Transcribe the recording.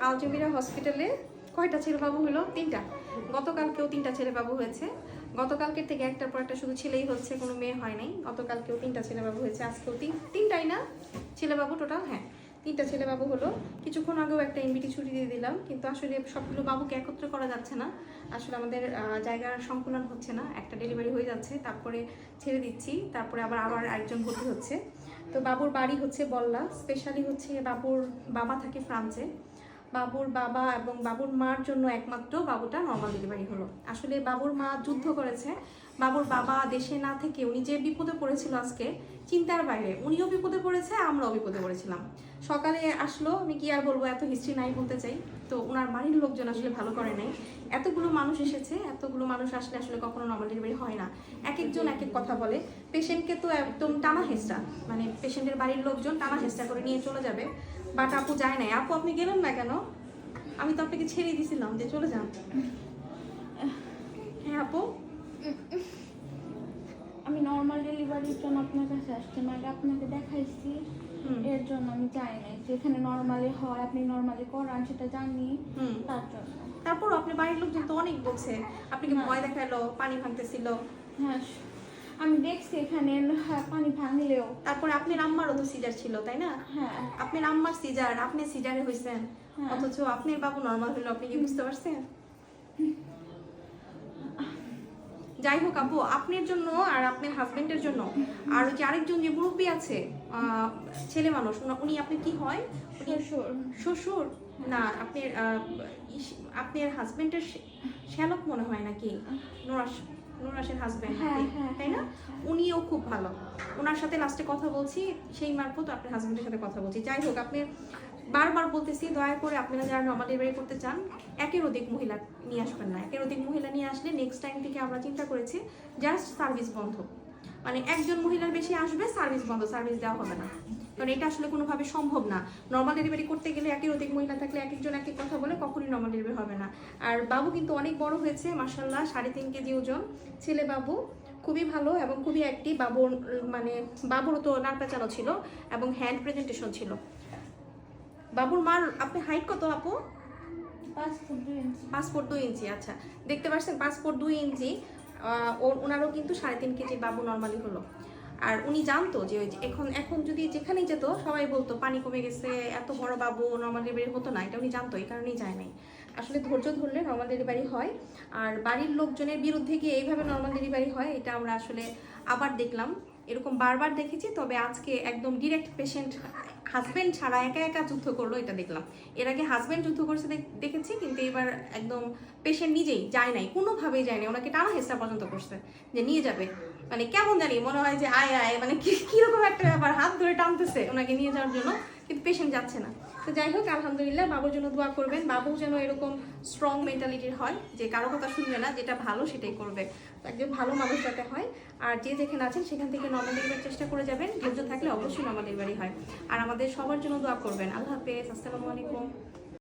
আলজমিরা হসপিটালে কয়টা ছেলে বাবু হলো? 3টা। গতকালকেও 3টা ছেলে বাবু হয়েছে। গতকালকের থেকে একটার পর একটা শুধু ছেলেই হচ্ছে, কোনো মেয়ে হয় নাই। গতকালকেও 3টা ছেলে বাবু হয়েছে, আজকেও তিনটাই না ছেলে বাবু টোটাল, হ্যাঁ 3টা ছেলে বাবু হলো। কিছুক্ষণ আগেও একটা এমবিটি ছুটি দিয়ে দিলাম, কিন্তু আসলে সবগুলো বাবুকে একত্রে করা যাচ্ছে না। আসলে আমাদের জায়গার সংকুলন হচ্ছে না, একটা ডেলিভারি হয়ে যাচ্ছে, তারপরে ছেড়ে দিচ্ছি, তারপরে আবার আরেকজন ভর্তি হচ্ছে। তো বাবুর বাড়ি হচ্ছে বল্লা, স্পেশালি হচ্ছে বাবুর বাবা থাকে ফ্রান্সে। বাবুর বাবা এবং বাবুর মার জন্য একমাত্র বাবুটা নর্মাল ডেলিভারি হলো। আসলে বাবুর মা যুদ্ধ করেছে, বাবুর বাবা দেশে না থেকে উনি যে বিপদে পড়েছিল আজকে চিন্তার বাইরে, উনিও বিপদে পড়েছে, আমরাও বিপদে পড়েছিলাম। সকালে আসলো, আমি কি আর বলবো, এত হিস্ট্রি নাই বলতে চাই। তো ওনার বাড়ির লোকজন আসলে ভালো করে নাই। এতগুলো মানুষ এসেছে, এতগুলো মানুষ আসলে আসলে কখনো নর্মাল ডেলিভারি হয় না। এক একজন এক এক কথা বলে। পেশেন্টকে তো একদম টানা হেঁচড়া, মানে পেশেন্টের বাড়ির লোকজন টানা হেঁচড়া করে নিয়ে চলে যাবে। বাট আপু যায় নাই। আপু আপনি গেলেন না কেন? আমি তো আপনাকে ছেড়ে দিয়েছিলাম যে চলে যান। হ্যাঁ আপু, আমি নর্মাল ডেলিভারির জন্য আপনার কাছে আসছি, মানে আপনাকে দেখাইছি, এর জন্য আমি যাই নাই। যেখানে নর্মালি হয়, আপনি নর্মালি করান, সেটা জানি, তার জন্য। তারপর আপনি বাড়ির লোকজন তো অনেক বলছে, আপনাকে ভয় দেখালো, পানি ভাঙতেছিল। হ্যাঁ আমি দেখছি এখানে পানি ভাঙলেও। তারপরে আপনার আম্মারও তো সিজার ছিল, তাই না? হ্যাঁ আপনার আম্মার সিজার, আপনি সিজারে হয়েছেন, অথচ আপনার বাবু নর্মাল হলো। আপনি কি বুঝতে পারছেন? যাই হোক আপু, আপনার জন্য আর আপনার হাজবেন্ডের জন্য আর ওই যে আরেকজন যে মুরব্বী আছে, ছেলে মানুষ, উনি আপনার কি হয়? শ্বশুর। শ্বশুর না, আপনার আপনার হাজবেন্ডের শ্যালক মনে হয় নাকি? নুরাসের হাজবেন্ড, তাই না? উনিও খুব ভালো, ওনার সাথে লাস্টে কথা বলছি, সেই মারফত আপনার হাজবেন্ডের সাথে কথা বলছি। যাই হোক, আপনি বারবার বলতেছি, দয়া করে আপনারা যারা নর্মাল ডেলিভারি করতে চান একের অধিক মহিলা নিয়ে আসবেন না। একের অধিক মহিলা নিয়ে আসলে নেক্সট টাইম থেকে আমরা চিন্তা করেছি জাস্ট সার্ভিস বন্ধ, মানে একজন মহিলার বেশি আসবে, সার্ভিস বন্ধ, সার্ভিস দেওয়া হবে না। কারণ এটা আসলে কোনোভাবে সম্ভব না। নর্মাল ডেলিভারি করতে গেলে একের অধিক মহিলা থাকলে এক একজন এক এক কথা বলে কখনই নর্মাল ডেলিভারি হবে না। আর বাবু কিন্তু অনেক বড় হয়েছে মাশাআল্লাহ, 3.5 কেজি ওজন ছেলে বাবু, খুবই ভালো এবং খুবই অ্যাক্টিভ। বাবুর মানে বাবুরও তো নাক পেঁচানো ছিল এবং হ্যান্ড প্রেজেন্টেশন ছিল। বাবুর মার আপনি হাইট কত আপু? 5 ফুট 2 ইঞ্চি। আচ্ছা, দেখতে পাচ্ছেন 5 ফুট 2 ইঞ্চি। ওনারও কিন্তু 3.5 কেজি বাবু নর্মালি হলো। আর উনি জানতো যে ওই এখন যদি যেখানেই যেত সবাই বলতো পানি কমে গেছে, এত বড় বাবু, নর্মাল ডেলিভারি হতো না। এটা উনি জানতো, এই কারণেই যায় নাই। আসলে ধৈর্য ধরলে নর্মাল ডেলিভারি হয়। আর বাড়ির লোকজনের বিরুদ্ধে গিয়ে এইভাবে নর্মাল ডেলিভারি হয়, এটা আমরা আসলে আবার দেখলাম। এরকম বারবার দেখেছি, তবে আজকে একদম ডিরেক্ট পেশেন্ট হাজব্যান্ড ছাড়া একা একা যুদ্ধ করলো, এটা দেখলাম। এর আগে হাজব্যান্ড যুদ্ধ করছে দেখেছি, কিন্তু এবার একদম পেশেন্ট নিজেই যায় নাই, কোনোভাবেই যায় নাই। ওনাকে টানা হেঁচড়া পর্যন্ত করছে যে নিয়ে যাবে, মানে কেমন জানি মনে হয় যে আয় আয়, মানে কিরকম একটা ব্যাপার, হাত ধরে টানতেছে ওনাকে নিয়ে যাওয়ার জন্য, কিন্তু পেশেন্ট যাচ্ছে না। তো যাই হোক, আলহামদুলিল্লাহ, বাবুর জন্য দোয়া করবেন। বাবু যেন এরকম স্ট্রং মেন্টালিটির হয়, যে কারো কথা শুনবে না, যেটা ভালো সেটাই করবে। একজন ভালো মানুষ যাতে হয়। আর যে যেখানে আছেন সেখান থেকে নর্মাল ডেলিভারির চেষ্টা করে যাবেন, ধৈর্য থাকলে অবশ্যই নর্মাল ডেলিভারি হয়। আর আমাদের সবার জন্য দোয়া করবেন। আল্লাহ হাফেজ, আসসালামু আলাইকুম।